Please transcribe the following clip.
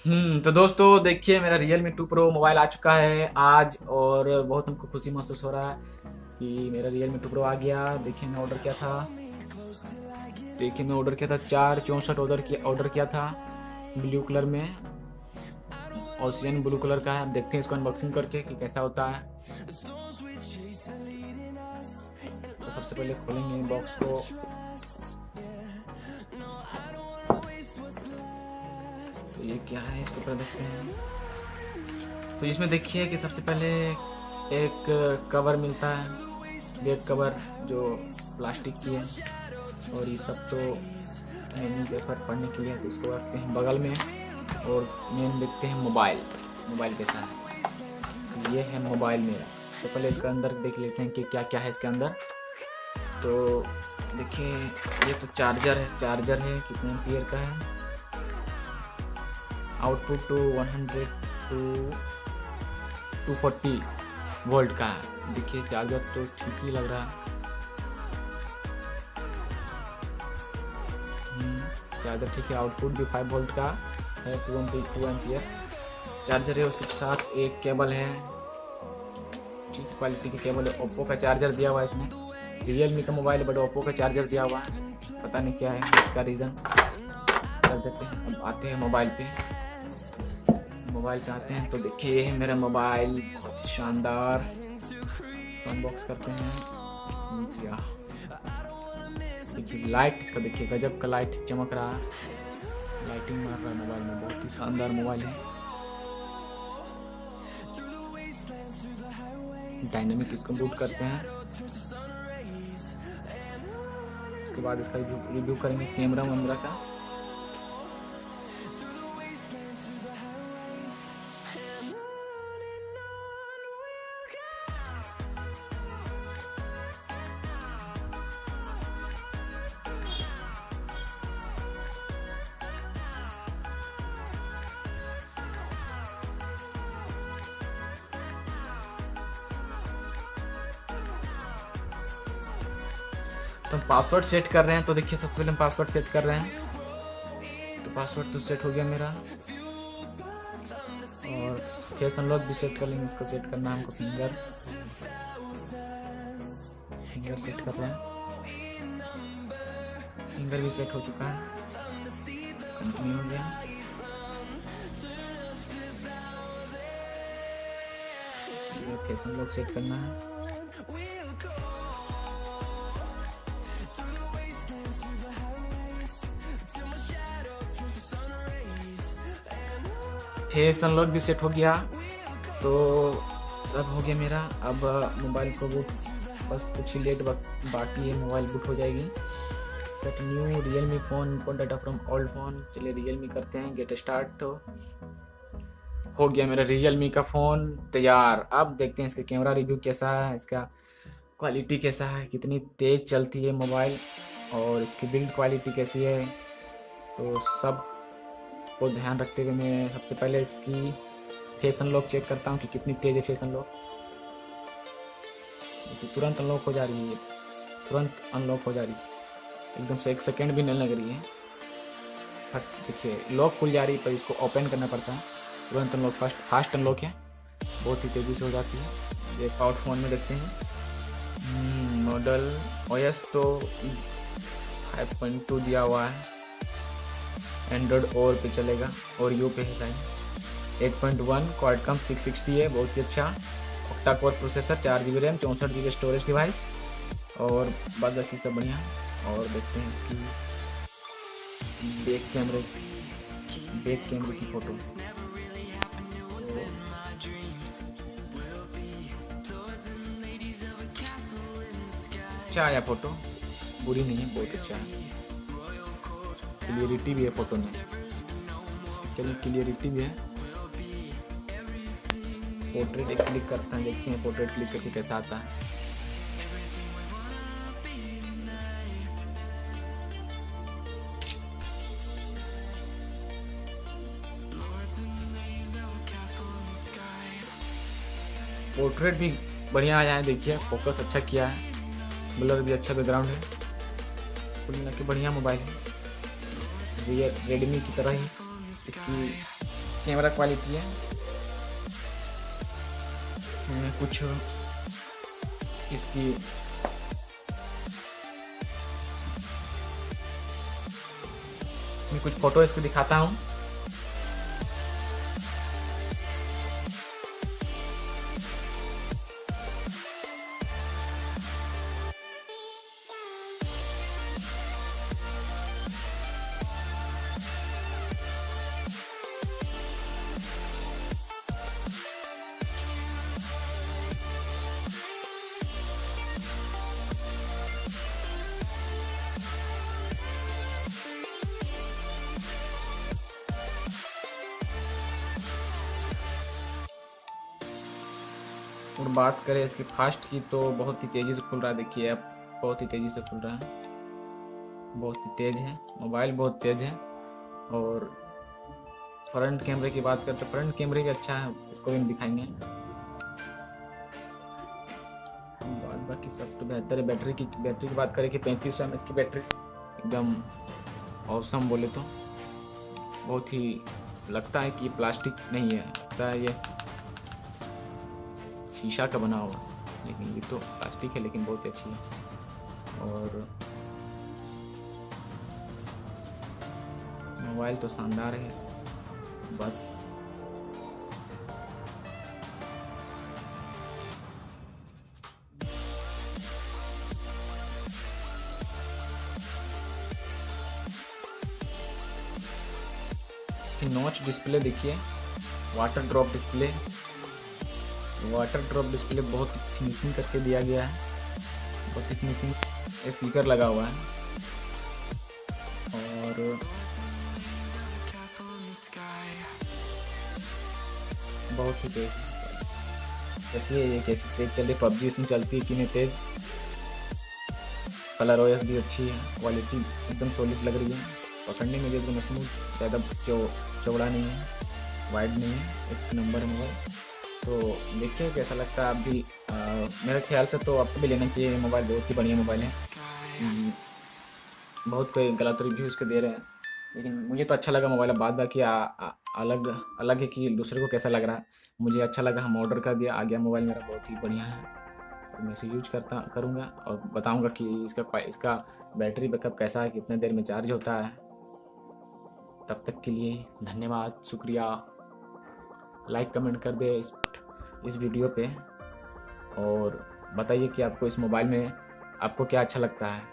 तो दोस्तों देखिए मेरा Realme 2 Pro मोबाइल आ चुका है आज, और बहुत हमको खुशी महसूस हो रहा है कि मेरा Realme 2 Pro आ गया। देखिए मैं ऑर्डर किया था, चार 64 ऑर्डर किया था ब्लू कलर में, ओशियन ब्लू कलर का है। अब देखते हैं इसको अनबॉक्सिंग करके कि कैसा होता है। तो सबसे पहले खोलेंगे बॉक्स को। तो ये क्या है, इसके ऊपर देखते हैं। तो इसमें देखिए कि सबसे पहले एक कवर मिलता है, बैक कवर जो प्लास्टिक की है, और ये सब तो मेन पेपर पढ़ने के लिए, तो इसको रखते हैं बगल में। और मेन देखते हैं मोबाइल कैसा है। तो ये है मोबाइल मेरा। तो पहले इसका अंदर देख लेते हैं कि क्या क्या है इसके अंदर। तो देखिए ये तो चार्जर है कितने एम्पियर का है। आउटपुट टू 100 टू 240 वोल्ट का है। देखिए चार्जर तो ठीक ही लग रहा है। चार्जर ठीक है। आउटपुट भी 5 वोल्ट का है, 2 एम्पियर चार्जर है। उसके साथ एक केबल है, ठीक क्वालिटी की केबल है। ओप्पो का चार्जर दिया हुआ है इसमें। Realme का मोबाइल है बट ओप्पो का चार्जर दिया हुआ है, पता नहीं क्या है इसका रीज़न। कर देते हैं। अब आते हैं मोबाइल पे आते हैं। तो देखिए ये है मेरा मोबाइल, बहुत ही शानदार। इसको अनबॉक्स करते हैं। देखिए लाइट इसका, देखिए गजब का लाइट चमक रहा है, लाइटिंग मार रहा है मोबाइल में। बहुत ही शानदार मोबाइल है। डायनामिक इसको बूट करते हैं। उसके बाद इसका रिव्यू करेंगे कैमरा का। तो हम पासवर्ड सेट कर रहे हैं। तो देखिए सबसे पहले हम पासवर्ड सेट कर रहे हैं। तो पासवर्ड तो सेट हो गया मेरा, और फेस अनलॉक भी सेट कर लेंगे। इसको सेट करना है हमको, फिंगर सेट कर रहे हैं। फिंगर भी सेट हो चुका है, कंटिन्यू हो गया। फेस अनलॉक सेट करना है। फेस अनलॉक भी सेट हो गया। तो सब हो गया मेरा। अब मोबाइल को बूट बस कुछ ही लेट बाकी है, मोबाइल बूट हो जाएगी। Set new Realme phone, import data from old phone. चलिए Realme करते हैं, गेट स्टार्ट। हो गया मेरा Realme का फ़ोन तैयार। अब देखते हैं इसका कैमरा रिव्यू कैसा है, इसका क्वालिटी कैसा है, कितनी तेज़ चलती है मोबाइल, और इसकी बिल्ड क्वालिटी कैसी है। तो सब को ध्यान रखते हुए मैं सबसे पहले इसकी फेस अनलॉक चेक करता हूँ कि कितनी तेज़ है फेस अनलॉक। तो तुरंत अनलॉक हो जा रही है, एकदम से 1 सेकेंड भी नहीं लग रही है। देखिए लॉक खुल जा रही है, पर इसको ओपन करना पड़ता है। तुरंत अनलॉक, फास्ट अनलॉक है, बहुत ही तेज़ी से हो जाती है। ये आउट फोन में देखते हैं। मॉडल OS तो 5.2 दिया हुआ है। एंड्रॉयड और पे चलेगा, और यू पे है शायद। 8.1 क्वाडकॉम 660 है, बहुत ही अच्छा। Octa core processor, 4 GB RAM, 64 GB storage device, और बाद बाकी सब बढ़िया। और देखते हैं इसकी बैक कैमरे की फ़ोटो। अच्छा आया फ़ोटो, बुरी नहीं है, बहुत अच्छा है। क्लियरिटी भी है फ़ोटो में, पिक्चर में क्लियरिटी भी है। पोर्ट्रेट एक क्लिक करते हैं, देखते हैं पोर्ट्रेट क्लिक करके कैसा आता है। पोर्ट्रेट भी बढ़िया आया है, देखिए फोकस अच्छा किया है, ब्लर भी अच्छा, बैकग्राउंड है। कुल मिला के बढ़िया मोबाइल है। रेडमी की तरह ही इसकी कैमरा क्वालिटी है। कुछ इसकी मैं कुछ फोटो इसको दिखाता हूँ। और बात करें इसकी फास्ट की तो बहुत ही तेज़ी से खुल रहा है। देखिए अब बहुत ही तेज़ी से खुल रहा है, बहुत ही तेज़ है, मोबाइल बहुत तेज़ है। और फ्रंट कैमरे की बात करते, फ्रंट कैमरे भी अच्छा है, उसको भी हम दिखाएंगे। बाद बाकी सब तो बेहतर है। बैटरी की बात करें कि 3500 mAh की बैटरी एकदम औसम बोले तो। बहुत ही लगता है कि प्लास्टिक नहीं है, लगता है ये शीशा का बना हुआ, लेकिन ये तो प्लास्टिक है, लेकिन बहुत अच्छी है। और मोबाइल तो शानदार है। बस इसकी नॉच डिस्प्ले देखिए, वाटर ड्रॉप डिस्प्ले, बहुत फिनिशिंग करके दिया गया है, बहुत ही फिनिशिंग। स्पीकर लगा हुआ है और बहुत ही तेज। कैसी है ये, कैसी तेज चल रही, पबजी इसमें चलती है कि नहीं तेज। कलर ओएस भी अच्छी है, क्वालिटी एकदम सॉलिड लग रही है, पकड़ने में भी एकदम स्मूथ, ज़्यादा चौड़ा नहीं है, वाइड नहीं है, एक नंबर है मोबाइल। तो देखिए कैसा लगता है आप भी। मेरे ख्याल से तो आपको भी लेना चाहिए मोबाइल, बहुत ही बढ़िया मोबाइल है। बहुत कोई गलत रिव्यू इसके दे रहे हैं, लेकिन मुझे तो अच्छा लगा मोबाइल। बाद बाकी अलग अलग है कि दूसरे को कैसा लग रहा है। मुझे अच्छा लगा, हम ऑर्डर कर दिया, आ गया मोबाइल मेरा, बहुत ही बढ़िया है। और मैं इसे यूज करूँगा और बताऊँगा कि इसका बैटरी बैकअप कैसा है, कितने देर में चार्ज होता है। तब तक के लिए धन्यवाद, शुक्रिया। लाइक कमेंट कर दे इस वीडियो पे, और बताइए कि आपको इस मोबाइल में आपको क्या अच्छा लगता है।